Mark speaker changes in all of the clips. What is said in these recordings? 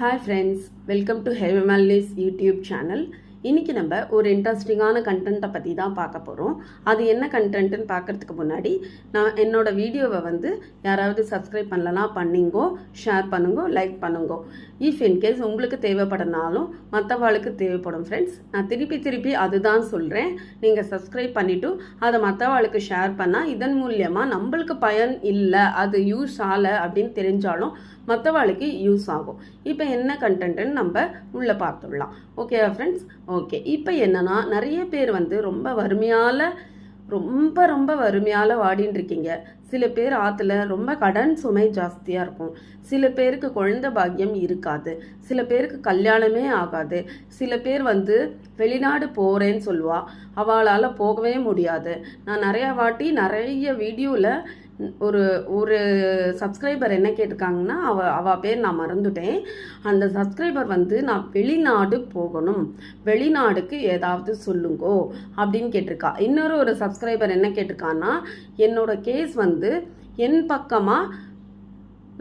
Speaker 1: Hi friends, welcome to Heavenly's YouTube channel. இன்றைக்கி நம்ம ஒரு இன்ட்ரெஸ்டிங்கான கண்டென்ட்டை பற்றி தான் பார்க்க போகிறோம். அது என்ன கண்டென்ட்டுன்னு பார்க்குறதுக்கு முன்னாடி நான் என்னோடய வீடியோவை யாராவது சப்ஸ்கிரைப் பண்ணலனா பண்ணிங்கோ, ஷேர் பண்ணுங்கோ, லைக் பண்ணுங்கோ. இஃப் இன்கேஸ் உங்களுக்கு தேவைப்படனாலும் மற்றவாளுக்கு தேவைப்படும் ஃப்ரெண்ட்ஸ். நான் திருப்பி அதுதான் சொல்கிறேன். நீங்கள் சப்ஸ்கிரைப் பண்ணிவிட்டு அதை மற்றவாளுக்கு ஷேர் பண்ணால் இதன் மூலியமாக நம்மளுக்கு பயன் இல்லை, அது யூஸ் ஆகலை அப்படின்னு தெரிஞ்சாலும் மற்றவாளுக்கு யூஸ் ஆகும். இப்போ என்ன கண்டென்ட்டுன்னு நம்ம உள்ளே பார்த்துடலாம். ஓகேவா ஃப்ரெண்ட்ஸ்? ஓகே, இப்போ என்னன்னா நிறைய பேர் ரொம்ப வறுமையால் வாடின்னு இருக்கீங்க. சில பேர் ஆற்றுல ரொம்ப கடன் சுமை ஜாஸ்தியாக இருக்கும். சில பேருக்கு குழந்தை பாக்கியம் இருக்காது. சில பேருக்கு கல்யாணமே ஆகாது. சில பேர் வெளிநாடு போகிறேன்னு சொல்லுவா, அவளால் போகவே முடியாது. நான் நிறைய வீடியோவில் ஒரு சப்ஸ்கிரைபர் என்ன கேட்டிருக்காங்கன்னா, அவள் பேர் நான் மறந்துட்டேன். அந்த சப்ஸ்கிரைபர் நான் வெளிநாடு போகணும், வெளிநாடுக்கு ஏதாவது சொல்லுங்கோ அப்படின்னு கேட்டிருக்கா. ஒரு சப்ஸ்கிரைபர் என்ன கேட்டிருக்கான்னா, என்னோட கேஸ் என் பக்கமாக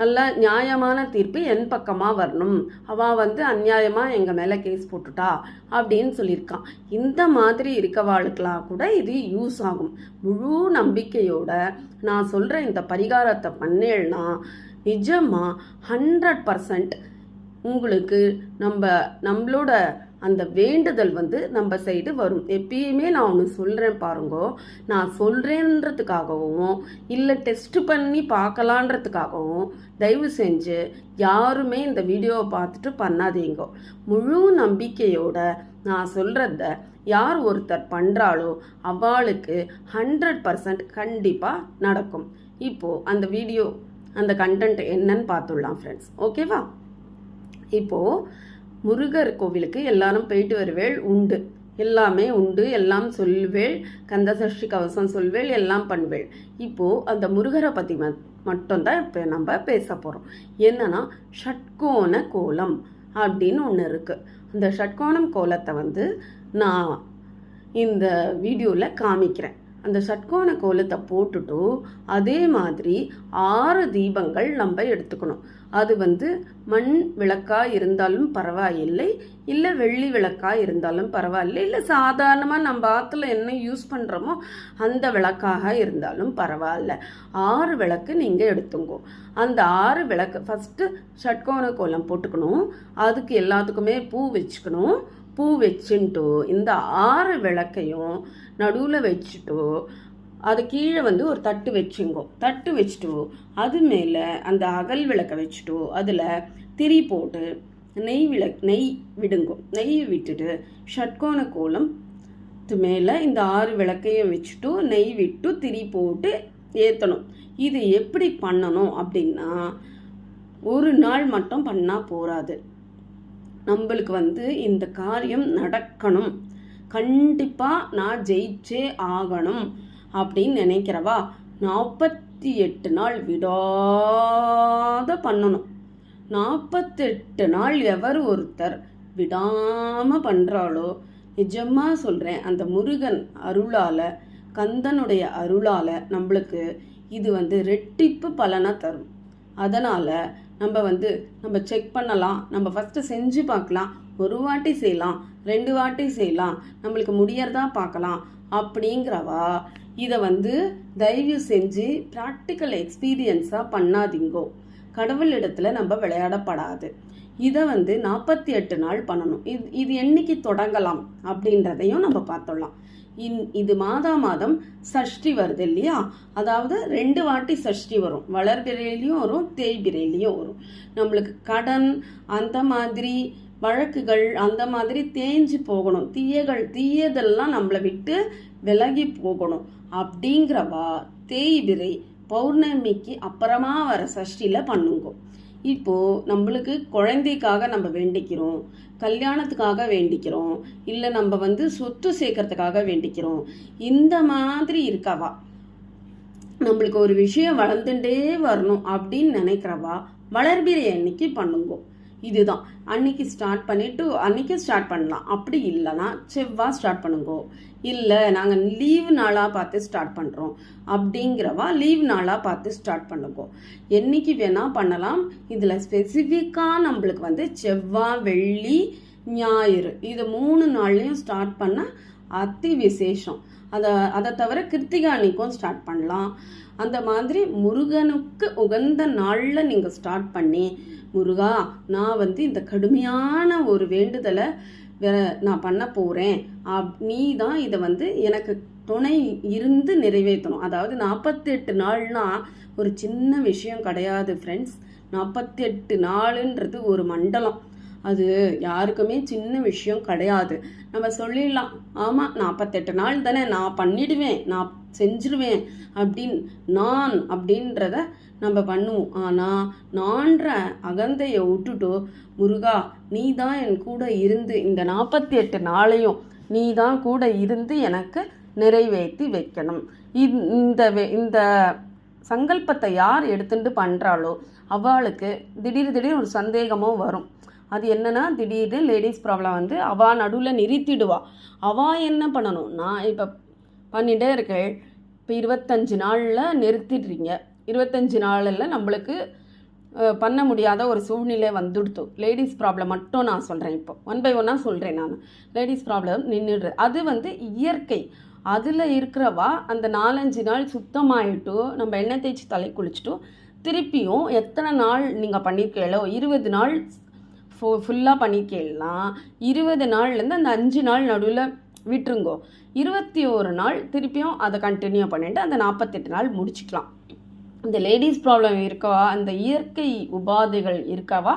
Speaker 1: நல்ல நியாயமான தீர்ப்பு என் பக்கமாக வரணும், அவள் அநியாயமாக எங்கள் மேலே கேஸ் போட்டுட்டா அப்படின்னு சொல்லியிருக்கான். இந்த மாதிரி இருக்கவாளுக்கெல்லாம் கூட இது யூஸ் ஆகும். முழு நம்பிக்கையோட நான் சொல்கிற இந்த பரிகாரத்தை பண்ணேன்னா நிஜமாக 100% உங்களுக்கு நம்மளோட அந்த வேண்டுதல் நம்ம சைடு வரும். எப்பயுமே நான் ஒன்று சொல்கிறேன் பாருங்கோ, நான் சொல்கிறேன்றதுக்காகவும் இல்லை டெஸ்ட் பண்ணி பார்க்கலான்றதுக்காகவும் தயவு செஞ்சு யாருமே இந்த வீடியோவை பார்த்துட்டு பண்ணாதீங்க. முழு நம்பிக்கையோட நான் சொல்கிறத யார் ஒருத்தர் பண்ணுறாளோ அவளுக்கு 100% கண்டிப்பாக நடக்கும். இப்போது அந்த வீடியோ அந்த கண்டென்ட் என்னன்னு பார்த்துடலாம் ஃப்ரெண்ட்ஸ். ஓகேவா? இப்போது முருகர் கோவிலுக்கு எல்லாரும் போயிட்டு வருவேள், உண்டு, எல்லாமே உண்டு, எல்லாம் சொல்வேள், கந்த சஷ்டி கவசம் சொல்வேள், எல்லாம் பண்ணுவேள். இப்போது அந்த முருகரை பற்றி மட்டும்தான் இப்போ நம்ம பேச போகிறோம். என்னன்னா ஷட்கோண கோலம் அப்படின்னு ஒன்று இருக்குது. அந்த ஷட்கோணம் கோலத்தை நான் இந்த வீடியோவில் காமிக்கிறேன். அந்த ஷட்கோண கோலத்தை போட்டுட்டு அதே மாதிரி 6 தீபங்கள் நம்ம எடுத்துக்கணும். அது மண் விளக்காக இருந்தாலும் பரவாயில்லை, இல்லை வெள்ளி விளக்காக இருந்தாலும் பரவாயில்லை, இல்லை சாதாரணமாக நம்ம ஆற்றுல என்ன யூஸ் பண்ணுறோமோ அந்த விளக்காக இருந்தாலும் பரவாயில்ல. 6 விளக்கு நீங்கள் எடுத்துங்கோ. அந்த 6 விளக்கு ஃபஸ்ட்டு ஷட்கோண கோலம் போட்டுக்கணும். அதுக்கு எல்லாத்துக்குமே பூ வச்சுக்கணும். பூ வச்சுட்டு இந்த 6 விளக்கையும் நடுவில் வச்சுட்டு அது கீழே ஒரு தட்டு வச்சுங்கோ. தட்டு வச்சுட்டு அது மேலே அந்த அகல் விளக்கை வச்சுட்டு அதில் திரி போட்டு நெய் விடுங்கோ. நெய் விட்டுட்டு ஷட்கோண கோலம் மேலே இந்த 6 விளக்கையும் வச்சுட்டு நெய் விட்டு திரி போட்டு ஏற்றணும். இது எப்படி பண்ணணும் அப்படின்னா, ஒரு நாள் மட்டும் பண்ணால் போராது. நம்மளுக்கு இந்த காரியம் நடக்கணும், கண்டிப்பாக நான் ஜெயிச்சே ஆகணும் அப்படின்னு நினைக்கிறவா 48 நாள் விடாத பண்ணணும். 48 நாள் எவர் ஒருத்தர் விடாமல் பண்ணுறாளோ, நிஜமாக சொல்கிறேன், அந்த முருகன் அருளால், கந்தனுடைய அருளால் நம்மளுக்கு இது ரெட்டிப்பு பலனை தரும். அதனால் நம்ம செக் பண்ணலாம். நம்ம ஃபஸ்ட்டு செஞ்சு பார்க்கலாம். ஒரு வாட்டி செய்யலாம், 2 வாட்டி செய்யலாம், நம்மளுக்கு முடியறதா பார்க்கலாம் அப்படிங்கிறவா இதை தயவு செஞ்சு ப்ராக்டிக்கல் எக்ஸ்பீரியன்ஸாக பண்ணாதீங்கோ. கடவுள் இடத்துல நம்ம விளையாடப்படாது. இதை 48 நாள் பண்ணணும். இது என்னைக்கு தொடங்கலாம் அப்படின்றதையும் நம்ம பார்த்துடலாம். இது மாதம் சஷ்டி வருது இல்லையா? அதாவது 2 வாட்டி சஷ்டி வரும். வளர்பிறையிலையும் வரும், தேய்பிறையிலையும் வரும். நம்மளுக்கு கடன் அந்த மாதிரி வழக்குகள் அந்த மாதிரி தேஞ்சு போகணும், தீயதெல்லாம் நம்மளை விட்டு விலகி போகணும் அப்படிங்கிறவா தேய்பிறை பௌர்ணமிக்கு அப்புறமா வர சஷ்டியில் பண்ணுங்க. இப்போது நம்மளுக்கு குழந்தைக்காக நம்ம வேண்டிக்கிறோம், கல்யாணத்துக்காக வேண்டிக்கிறோம், இல்லை நம்ம சொத்து சேர்க்கறதுக்காக வேண்டிக்கிறோம். இந்த மாதிரி இருக்கவா, நம்மளுக்கு ஒரு விஷயம் வளர்ந்துட்டே வரணும் அப்படின்னு நினைக்கிறவா வளர்பிறை அன்னைக்கு பண்ணுங்க. இதுதான். அன்னைக்கு ஸ்டார்ட் பண்ணிவிட்டு அன்றைக்கி ஸ்டார்ட் பண்ணலாம். அப்படி இல்லைன்னா செவ்வாய் ஸ்டார்ட் பண்ணுங்கோ. இல்லை நாங்கள் லீவ் நாளாக பார்த்து ஸ்டார்ட் பண்ணுறோம் அப்படிங்கிறவா லீவ் நாளாக பார்த்து ஸ்டார்ட் பண்ணுங்கோ. என்றைக்கு வேணால் பண்ணலாம். இதில் ஸ்பெசிஃபிக்காக நம்மளுக்கு வந்து செவ்வாய், வெள்ளி, ஞாயிறு இது 3 நாள்லையும் ஸ்டார்ட் பண்ண அதி விசேஷம். அதை தவிர கிருத்திகை அன்னைக்கும் ஸ்டார்ட் பண்ணலாம். அந்த மாதிரி முருகனுக்கு உகந்த நாளில் நீங்கள் ஸ்டார்ட் பண்ணி, முருகா நான் வந்து இந்த கடுமையான ஒரு வேண்டுதலை நான் பண்ண போகிறேன், நீ தான் இதை வந்து எனக்கு துணை இருந்து நிறைவேற்றணும். அதாவது 48 நாள்னா ஒரு சின்ன விஷயம் கிடையாது ஃப்ரெண்ட்ஸ். 48 நாளுன்றது ஒரு மண்டலம். அது யாருக்குமே சின்ன விஷயம் கிடையாது. நம்ம சொல்லிடலாம், ஆமாம் 48 நாள் தானே, நான் பண்ணிடுவேன், நான் செஞ்சிருவேன் அப்படின்றத நம்ம பண்ணுவோம். ஆனால் நான்ற அகந்தையை விட்டுட்டு, முருகா நீ தான் என் கூட இருந்து இந்த 48 நாளையும் நீ தான் கூட இருந்து எனக்கு நிறைவேற்றி வைக்கணும். இந்த சங்கல்பத்தை யார் எடுத்துட்டு பண்ணுறாளோ அவளுக்கு திடீர் ஒரு சந்தேகமும் வரும். அது என்னன்னா, திடீர்னு லேடிஸ் ப்ராப்ளம் வந்து அவள் நடுவில் நிறுத்திடுவா. அவள் என்ன பண்ணணும், நான் இப்போ பண்ணிகிட்டே இருக்கேன், இப்போ 25 நாளில் நிறுத்திடுறீங்க. 25 நாளில் நம்மளுக்கு பண்ண முடியாத ஒரு சூழ்நிலை வந்துடுத்து. லேடிஸ் ப்ராப்ளம் மட்டும் நான் சொல்கிறேன். இப்போ 1 by 1 சொல்கிறேன். நான் லேடிஸ் ப்ராப்ளம் நின்றுடுறது அது வந்து இயற்கை. அதில் இருக்கிறவா அந்த 4-5 நாள் சுத்தமாயிட்டு நம்ம எண்ணெய் தேய்ச்சி தலை குளிச்சுட்டு திருப்பியும் எத்தனை நாள் நீங்கள் பண்ணியிருக்கீங்களோ 20 நாள் ஃபுல்லாக பண்ணிக்கலாம். 20 நாள்லேருந்து அந்த 5 நாள் நடுவில் விட்டுருங்கோ. 21 நாள் திருப்பியும் அதை கண்டினியூ பண்ணிவிட்டு அந்த 48 நாள் முடிச்சுக்கலாம். இந்த லேடிஸ் ப்ராப்ளம் இருக்கவா, அந்த இயற்கை உபாதைகள் இருக்கவா,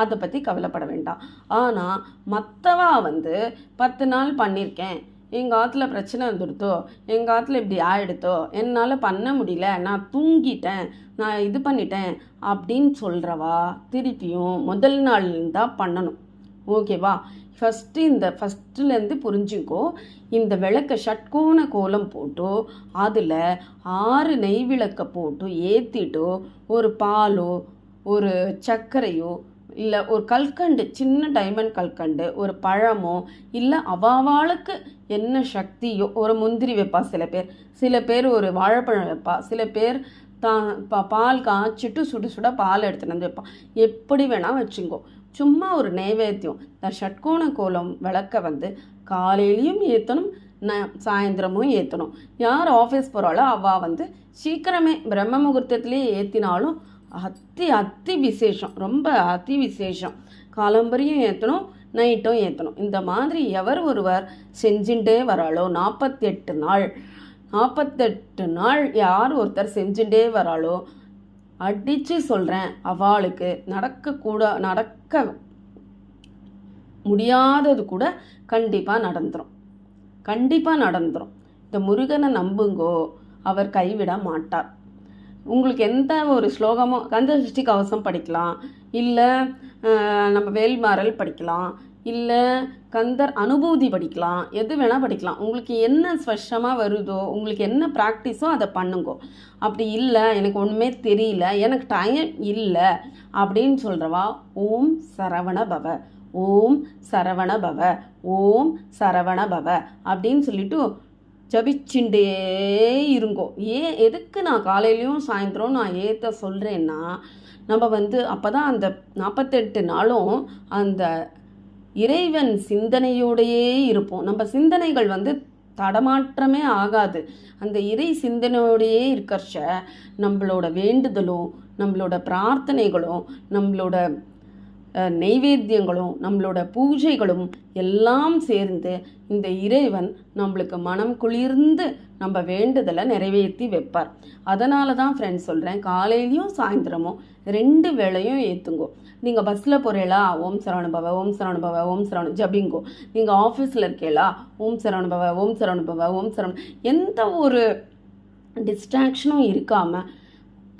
Speaker 1: அதை பற்றி கவலைப்பட வேண்டாம். ஆனால் மற்றவா வந்து 10 நாள் பண்ணியிருக்கேன், எங்கள் ஆற்றுல பிரச்சனை வந்துடுத்தோ, எங்கள் ஆற்றுல இப்படி ஆகிடுத்தோ, என்னால் பண்ண முடியல, நான் தூங்கிட்டேன், நான் இது பண்ணிட்டேன் அப்படின்னு சொல்கிறவா திருப்பியும் முதல் நாள் தான் பண்ணணும். ஓகேவா? ஃபஸ்ட்டுலேருந்து புரிஞ்சுக்கோ. இந்த விளக்கை ஷட்கோண கோலம் போட்டு அதில் 6 நெய் விளக்கை போட்டு ஏற்றிட்டு ஒரு பாலோ ஒரு சர்க்கரையோ இல்லை ஒரு கல்கண்டு, சின்ன டைமண்ட் கல்கண்டு, ஒரு பழமோ, இல்லை அவாவாளுக்கு என்ன சக்தியோ, ஒரு முந்திரி வைப்பா சில பேர் ஒரு வாழைப்பழம் வைப்பா, சில பேர் பால் காய்ச்சிட்டு சுட பால் எடுத்துன்னு வந்து வைப்பான். எப்படி வேணால் வச்சுங்கோ. சும்மா ஒரு நைவேத்தியம். இந்த ஷட்கோண கோலம் விளக்க வந்து காலையிலையும் ஏற்றணும், சாயந்தரமும் ஏற்றணும். யார் ஆஃபீஸ் போகிறாளோ அவள் வந்து சீக்கிரமே பிரம்ம முகூர்த்தத்துலேயே ஏற்றினாலும் அத்தி விசேஷம், ரொம்ப அதி விசேஷம். காலம்பரியும் ஏற்றணும், நைட்டும் ஏற்றணும். இந்த மாதிரி எவர் ஒருவர் செஞ்சுட்டே வராளோ 48 நாள் யார் ஒருத்தர் செஞ்சுட்டே வராளோ அடித்து சொல்கிறேன், அவளுக்கு நடக்க முடியாதது கூட கண்டிப்பாக நடந்துடும். இந்த முருகனை நம்புங்கோ, அவர் கைவிட மாட்டார். உங்களுக்கு எந்த ஒரு ஸ்லோகமோ, கந்த சஷ்டி கவசம் படிக்கலாம், இல்லை நம்ம வேல்மாறல் படிக்கலாம், இல்லை கந்தர் அனுபூதி படிக்கலாம், எது வேணால் படிக்கலாம். உங்களுக்கு என்ன ஸ்பஷ்டமாக வருதோ, உங்களுக்கு என்ன ப்ராக்டிஸோ அதை பண்ணுங்கோ. அப்படி இல்லை எனக்கு ஒன்றுமே தெரியல, எனக்கு டைம் இல்லை அப்படின்னு சொல்கிறவா ஓம் சரவண பவ, ஓம் சரவண பவ, ஓம் சரவண பவ அப்படின்னு சொல்லிட்டு ஜபிச்சுட்டே இருங்கோ. எதுக்கு நான் காலையிலையும் சாயந்தரம் நான் ஏற்ற சொல்கிறேன்னா, நம்ம வந்து அப்போ தான் அந்த 48 நாளும் அந்த இறைவன் சிந்தனையோடையே இருப்போம். நம்ம சிந்தனைகள் வந்து தடமாற்றமே ஆகாது. அந்த இறை சிந்தனையோடையே இருக்கிறச்ச நம்மளோட வேண்டுதலும், நம்மளோட பிரார்த்தனைகளும், நம்மளோட நெய்வேத்தியங்களும், நம்மளோட பூஜைகளும் எல்லாம் சேர்ந்து இந்த இறைவன் நம்மளுக்கு மனம் குளிர்ந்து நம்ம வேண்டுதலை நிறைவேற்றி வைப்பார். அதனால தான் ஃப்ரெண்ட்ஸ் சொல்கிறேன், காலையிலையும் சாயந்தரமும் 2 வேளையும் ஏற்றுங்கோ. நீங்கள் பஸ்ஸில் போகிறீங்களா, ஓம் சரவணபவ, ஓம் சரவணபவ, ஓம் சரவண ஜபிங்கோ. நீங்கள் ஆஃபீஸில் இருக்கீங்களா, ஓம் சரவணபவ, ஓம் சரவணபவ, ஓம் சரவண. எந்த ஒரு டிஸ்ட்ராக்ஷனும் இருக்காமல்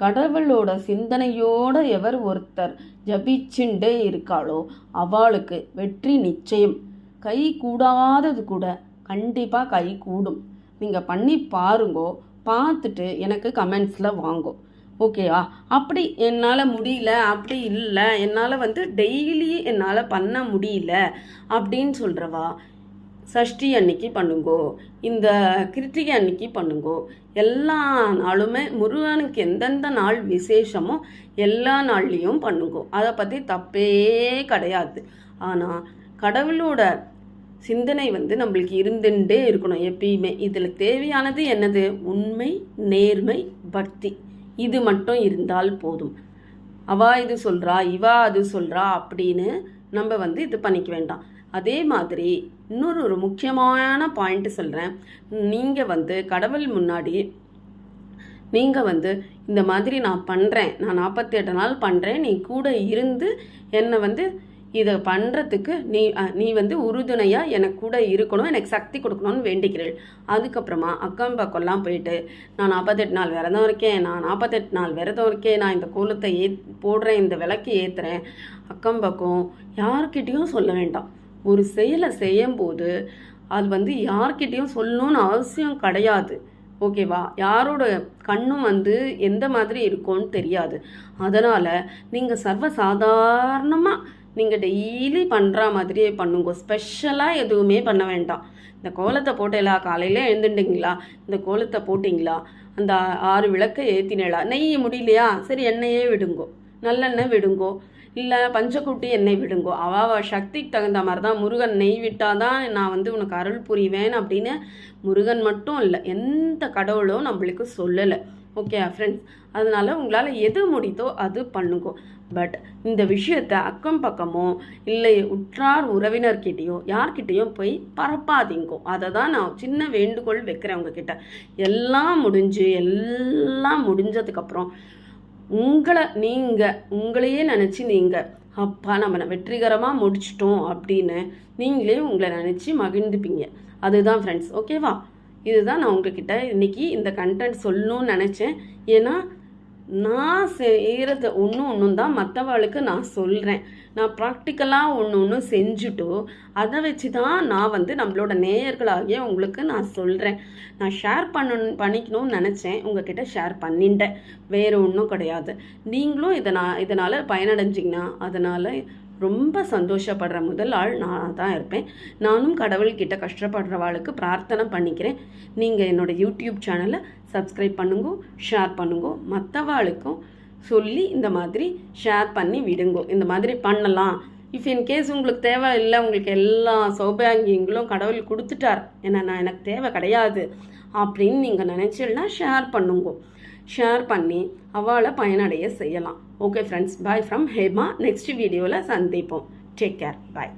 Speaker 1: கடவுளோட சிந்தனையோடு எவர் ஒருத்தர் ஜபிச்சுண்டே இருக்காளோ அவளுக்கு வெற்றி நிச்சயம். கை கூடாதது கூட கண்டிப்பாக கை கூடும். நீங்கள் பண்ணி பாருங்கோ, பார்த்துட்டு எனக்கு கமெண்ட்ஸில் வாங்கோ. ஓகேவா? அப்படி என்னால் முடியல, அப்படி இல்லை, என்னால் டெய்லி என்னால் பண்ண முடியல அப்படின்னு சொல்கிறவா சஷ்டி அன்னைக்கு பண்ணுங்கோ, இந்த கிருத்திகை அன்னைக்கு பண்ணுங்கோ. எல்லா நாளுமே முருகனுக்கு எந்தெந்த நாள் விசேஷமோ எல்லா நாள்லேயும் பண்ணுங்கோ. அதை பற்றி தப்பே கிடையாது. ஆனால் கடவுளோட சிந்தனை நம்மளுக்கு இருந்துட்டே இருக்கணும் எப்பயுமே. இதில் தேவையானது என்னது? உண்மை, நேர்மை, பக்தி. இது மட்டும் இருந்தால் போதும். அவா இது சொல்கிறா, இவா அது சொல்கிறா அப்படின்னு நம்ம இது பண்ணிக்க வேண்டாம். அதே மாதிரி இன்னொரு முக்கியமான பாயிண்ட் சொல்கிறேன். நீங்கள் கடவுள் முன்னாடி நீங்கள் இந்த மாதிரி நான் பண்ணுறேன், நான் 48 நாள் பண்ணுறேன், நீ கூட இருந்து என்னை இதை பண்ணுறதுக்கு நீ உறுதுணையாக எனக்கு கூட இருக்கணும், எனக்கு சக்தி கொடுக்கணும்னு வேண்டிக்கிறேன். அதுக்கப்புறமா அக்கம் பக்கம்லாம் போயிட்டு நான் 48 நாள் விரதம் இருக்கேன், நான் 48 நாள் விரதம் இருக்கேன், நான் இந்த கோலத்தை போடுறேன், இந்த விளக்கு ஏற்றுறேன், அக்கம் பக்கம் யார்கிட்டையும் சொல்ல வேண்டாம். ஒரு செயலை செய்யும்போது அது யார்கிட்டையும் சொல்லணும்னு அவசியம் கிடையாது. ஓகேவா? யாரோட கண்ணும் எந்த மாதிரி இருக்கும்னு தெரியாது. அதனால் நீங்கள் சர்வசாதாரணமாக நீங்கள் டெய்லி பண்ணுற மாதிரியே பண்ணுங்க. ஸ்பெஷலாக எதுவுமே பண்ண வேண்டாம். இந்த கோலத்தை போட்டேலா, காலையில் எழுந்துட்டிங்களா, இந்த கோலத்தை போட்டிங்களா, அந்த 6 விளக்கை ஏற்றினேளா, நெய் முடியலையா, சரி எண்ணெயே விடுங்கோ, நல்லெண்ணெய் விடுங்கோ, இல்லை பஞ்சக்குட்டி எண்ணெய் விடுங்கோ. அவ சக்திக்கு தகுந்த மாதிரி தான். முருகன் நெய் விட்டால் தான் நான் உனக்கு அருள் புரிவேன் அப்படின்னு முருகன் மட்டும் இல்லை, எந்த கடவுளும் நம்மளுக்கு சொல்லலை. ஓகே ஃப்ரெண்ட்ஸ், அதனால் உங்களால் எது முடியுதோ அது பண்ணுங்கோ. பட் இந்த விஷயத்தை அக்கம் பக்கமோ இல்லை உற்றார் உறவினர்கிட்டையோ யார்கிட்டையோ போய் பரப்பாதீங்கோ. அதை தான் நான் சின்ன வேண்டுகோள் வைக்கிறேன் உங்ககிட்ட. எல்லாம் முடிஞ்சதுக்கப்புறம் உங்களையே நினச்சி நீங்கள் அப்பா நம்ம வெற்றிகரமாக முடிச்சிட்டோம் அப்படின்னு நீங்களே உங்களை நினச்சி மகிழ்ந்துப்பீங்க. அதுதான் ஃப்ரெண்ட்ஸ். ஓகேவா? இதுதான் நான் உங்ககிட்ட இன்றைக்கி இந்த கண்டென்ட் சொல்லணும்னு நினச்சேன். ஏன்னா நான் செய்கிறது ஒன்றும் தான் மற்றவளுக்கு நான் சொல்கிறேன். நான் ப்ராக்டிக்கலாக ஒன்று செஞ்சுட்டோ அதை வச்சு தான் நான் நம்மளோட நேயர்களாகிய உங்களுக்கு நான் சொல்கிறேன். நான் ஷேர் பண்ணிக்கணும்னு நினச்சேன், உங்ககிட்ட ஷேர் பண்ணிட்டேன், வேறு ஒன்றும் கிடையாது. நீங்களும் இதனால் பயனடைஞ்சிங்கன்னா அதனால் ரொம்ப சந்தோஷப்படுற முதல் ஆள் நான் தான் இருப்பேன். நானும் கடவுள்கிட்ட கஷ்டப்படுறவாளுக்கு பிரார்த்தனை பண்ணிக்கிறேன். நீங்கள் என்னோடய யூடியூப் சேனலை சப்ஸ்கிரைப் பண்ணுங்கோ, ஷேர் பண்ணுங்கோ, மற்றவாளுக்கும் சொல்லி இந்த மாதிரி ஷேர் பண்ணி விடுங்கோ. இந்த மாதிரி பண்ணலாம். இஃப் இன்கேஸ் உங்களுக்கு தேவை இல்லை, உங்களுக்கு எல்லா சௌபாகியங்களும் கடவுள் கொடுத்துட்டார், ஏன்னா எனக்கு தேவை கிடையாது அப்படின்னு நீங்கள் நினச்சிடனா ஷேர் பண்ணுங்கோ. ஷேர் பண்ணி அவளை பயனடைய செய்யலாம். Okay friends, bye from Hema. Next வீடியோவில் சந்திப்போம். டேக் கேர், பாய்.